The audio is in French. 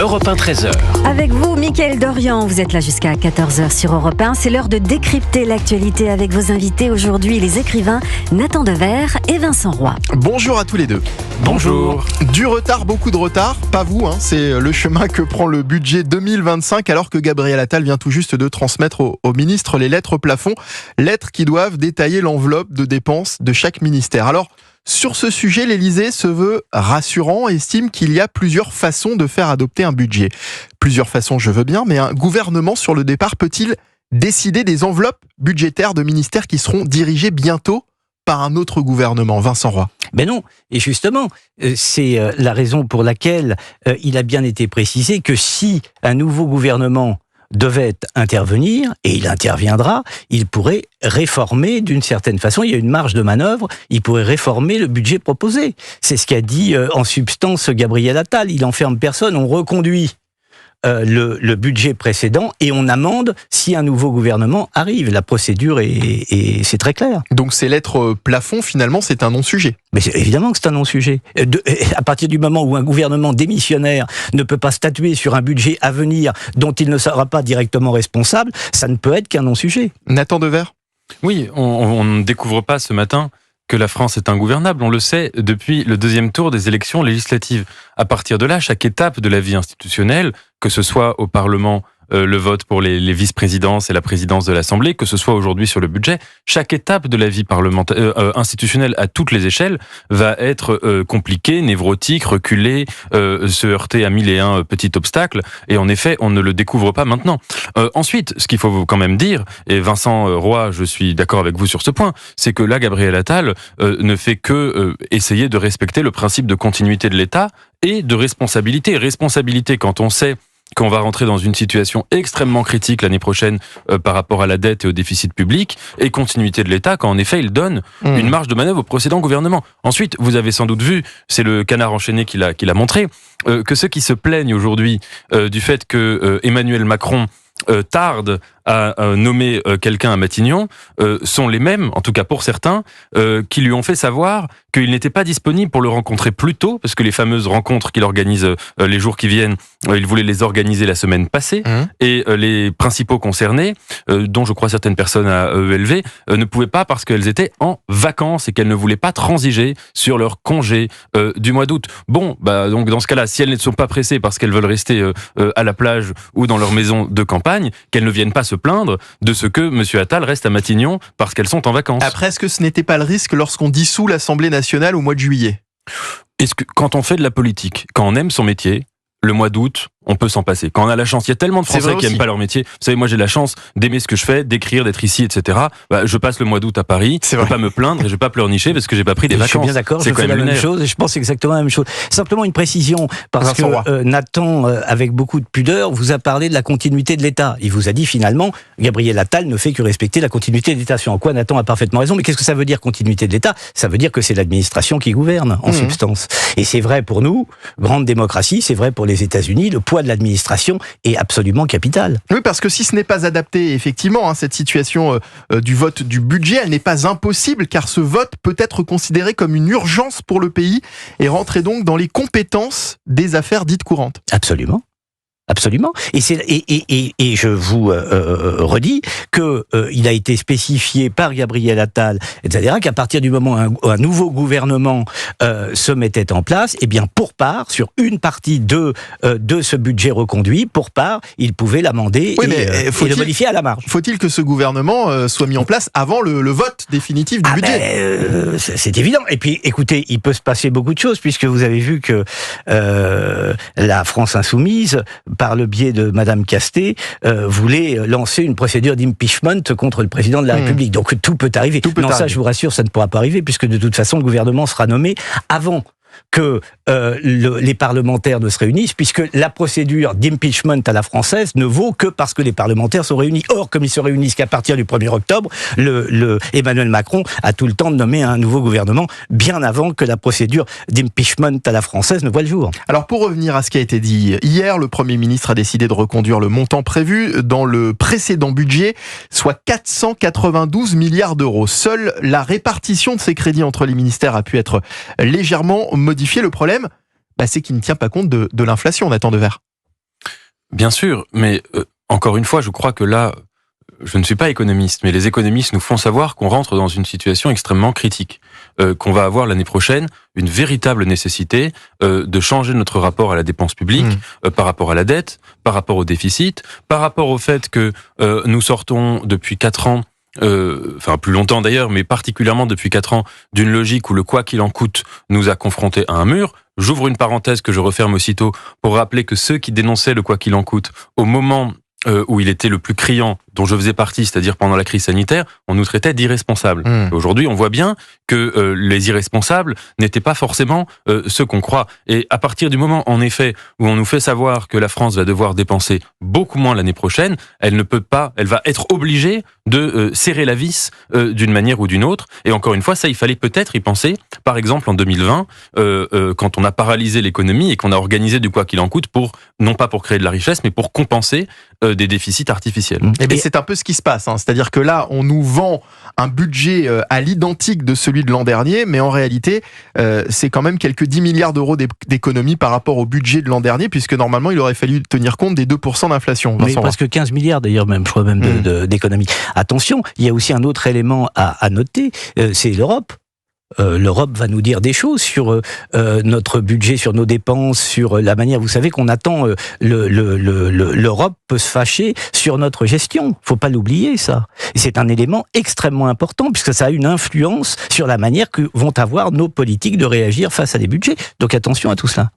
Europe 1 13h. Avec vous, Mickaël Dorian, vous êtes là jusqu'à 14h sur Europe 1. C'est l'heure de décrypter l'actualité avec vos invités aujourd'hui, les écrivains Nathan Dever et Vincent Roy. Bonjour à tous les deux. Bonjour. Du retard, beaucoup de retard, pas vous, c'est le chemin que prend le budget 2025 alors que Gabriel Attal vient tout juste de transmettre au ministre les lettres plafond, lettres qui doivent détailler l'enveloppe de dépenses de chaque ministère. Alors, sur ce sujet, l'Élysée se veut rassurant et estime qu'il y a plusieurs façons de faire adopter un budget. Plusieurs façons, je veux bien, mais un gouvernement sur le départ peut-il décider des enveloppes budgétaires de ministères qui seront dirigés bientôt par un autre gouvernement? Vincent Roy. Ben non, et justement, c'est la raison pour laquelle il a bien été précisé que si un nouveau gouvernement devait intervenir, et il interviendra, il pourrait réformer d'une certaine façon, il y a une marge de manœuvre, il pourrait réformer le budget proposé. C'est ce qu'a dit en substance Gabriel Attal, il enferme personne, on reconduit le budget précédent et on amende si un nouveau gouvernement arrive. La procédure est c'est très clair. Donc ces lettres plafond, finalement, c'est un non-sujet. Mais évidemment que c'est un non-sujet. À partir du moment où un gouvernement démissionnaire ne peut pas statuer sur un budget à venir dont il ne sera pas directement responsable, ça ne peut être qu'un non-sujet. Nathan Dever. Oui, on ne découvre pas ce matin que la France est ingouvernable. On le sait depuis le deuxième tour des élections législatives. À partir de là, chaque étape de la vie institutionnelle, que ce soit au Parlement, le vote pour les vice-présidences et la présidence de l'Assemblée, que ce soit aujourd'hui sur le budget, chaque étape de la vie parlementaire, institutionnelle à toutes les échelles va être compliquée, névrotique, reculée, se heurter à 1001 petits obstacles. Et en effet, on ne le découvre pas maintenant. Ensuite, ce qu'il faut quand même dire, et Vincent Roy, je suis d'accord avec vous sur ce point, c'est que là, Gabriel Attal ne fait que essayer de respecter le principe de continuité de l'État et de responsabilité. Responsabilité quand on sait qu'on va rentrer dans une situation extrêmement critique l'année prochaine par rapport à la dette et au déficit public, et continuité de l'État quand en effet il donne une marge de manœuvre au précédent gouvernement. Ensuite, vous avez sans doute vu, c'est le Canard enchaîné qui l'a montré, que ceux qui se plaignent aujourd'hui du fait que Emmanuel Macron tarde à nommer quelqu'un à Matignon sont les mêmes, en tout cas pour certains, qui lui ont fait savoir qu'il n'était pas disponible pour le rencontrer plus tôt, parce que les fameuses rencontres qu'il organise les jours qui viennent, il voulait les organiser la semaine passée, et les principaux concernés, dont je crois certaines personnes à EELV, ne pouvaient pas parce qu'elles étaient en vacances et qu'elles ne voulaient pas transiger sur leur congé du mois d'août. Bon, donc dans ce cas-là, si elles ne sont pas pressées parce qu'elles veulent rester à la plage ou dans leur maison de campagne, qu'elles ne viennent pas se plaindre de ce que M. Attal reste à Matignon parce qu'elles sont en vacances. Après, est-ce que ce n'était pas le risque lorsqu'on dissout l'Assemblée nationale au mois de juillet? Est-ce que quand on fait de la politique, quand on aime son métier, le mois d'août, on peut s'en passer. Quand on a la chance, il y a tellement de Français qui n'aiment pas leur métier. Vous savez, moi j'ai la chance d'aimer ce que je fais, d'écrire, d'être ici, etc. Je passe le mois d'août à Paris, je ne vais pas me plaindre et je ne vais pas pleurnicher parce que j'ai pas pris des vacances. Je suis bien d'accord, je fais la même chose et je pense exactement la même chose. Simplement une précision, parce que Nathan, avec beaucoup de pudeur, vous a parlé de la continuité de l'État. Il vous a dit finalement, Gabriel Attal ne fait que respecter la continuité de l'État. Sur quoi Nathan a parfaitement raison, mais qu'est-ce que ça veut dire continuité de l'État? Ça veut dire que c'est l'administration qui gouverne, en substance. Et c'est vrai pour nous, grande démocratie, c'est vrai pour les États-Unis, le poids de l'administration est absolument capital. Oui, parce que si ce n'est pas adapté, effectivement, cette situation du vote du budget, elle n'est pas impossible, car ce vote peut être considéré comme une urgence pour le pays et rentrer donc dans les compétences des affaires dites courantes. Absolument. Absolument. Et je vous redis que il a été spécifié par Gabriel Attal, etc., qu'à partir du moment où un nouveau gouvernement se mettait en place, eh bien, pour part, sur une partie de ce budget reconduit, pour part, il pouvait l'amender et le modifier à la marge. Faut-il que ce gouvernement soit mis en place avant le vote définitif du budget? C'est évident. Et puis, écoutez, il peut se passer beaucoup de choses, puisque vous avez vu que la France Insoumise, par le biais de Madame Castet, voulait lancer une procédure d'impeachment contre le président de la République. Donc tout peut arriver. Ça, je vous rassure, ça ne pourra pas arriver, puisque de toute façon, le gouvernement sera nommé avant que les parlementaires ne se réunissent, puisque la procédure d'impeachment à la française ne vaut que parce que les parlementaires sont réunis. Or, comme ils se réunissent qu'à partir du 1er octobre, Emmanuel Macron a tout le temps de nommer un nouveau gouvernement, bien avant que la procédure d'impeachment à la française ne voie le jour. Alors, pour revenir à ce qui a été dit hier, le Premier ministre a décidé de reconduire le montant prévu dans le précédent budget, soit 492 milliards d'euros. Seule la répartition de ces crédits entre les ministères a pu être légèrement modifié. Le problème, c'est qu'il ne tient pas compte de l'inflation, Nathan Dever. Bien sûr, mais encore une fois, je crois que là, je ne suis pas économiste, mais les économistes nous font savoir qu'on rentre dans une situation extrêmement critique, qu'on va avoir l'année prochaine une véritable nécessité de changer notre rapport à la dépense publique, par rapport à la dette, par rapport au déficit, par rapport au fait que nous sortons depuis 4 ans, enfin plus longtemps d'ailleurs, mais particulièrement depuis 4 ans, d'une logique où le quoi qu'il en coûte nous a confrontés à un mur. J'ouvre une parenthèse que je referme aussitôt pour rappeler que ceux qui dénonçaient le quoi qu'il en coûte au moment où il était le plus criant, dont je faisais partie, c'est-à-dire pendant la crise sanitaire, on nous traitait d'irresponsables. Aujourd'hui, on voit bien que les irresponsables n'étaient pas forcément ceux qu'on croit. Et à partir du moment, en effet, où on nous fait savoir que la France va devoir dépenser beaucoup moins l'année prochaine, elle ne peut pas, elle va être obligée de serrer la vis d'une manière ou d'une autre. Et encore une fois, ça, il fallait peut-être y penser. Par exemple, en 2020, quand on a paralysé l'économie et qu'on a organisé du quoi qu'il en coûte pour, non pas pour créer de la richesse, mais pour compenser des déficits artificiels. Et bien, c'est un peu ce qui se passe. C'est-à-dire que là, on nous vend un budget à l'identique de celui de l'an dernier, mais en réalité, c'est quand même quelques 10 milliards d'euros d'économie par rapport au budget de l'an dernier, puisque normalement, il aurait fallu tenir compte des 2% d'inflation. Mais presque 15 milliards d'ailleurs, même, je crois même, d'économie. Attention, il y a aussi un autre élément à noter, c'est l'Europe. L'Europe va nous dire des choses sur notre budget, sur nos dépenses, sur la manière. Vous savez qu'on attend l'Europe peut se fâcher sur notre gestion. Faut pas l'oublier, ça. Et c'est un élément extrêmement important puisque ça a une influence sur la manière que vont avoir nos politiques de réagir face à des budgets. Donc attention à tout cela.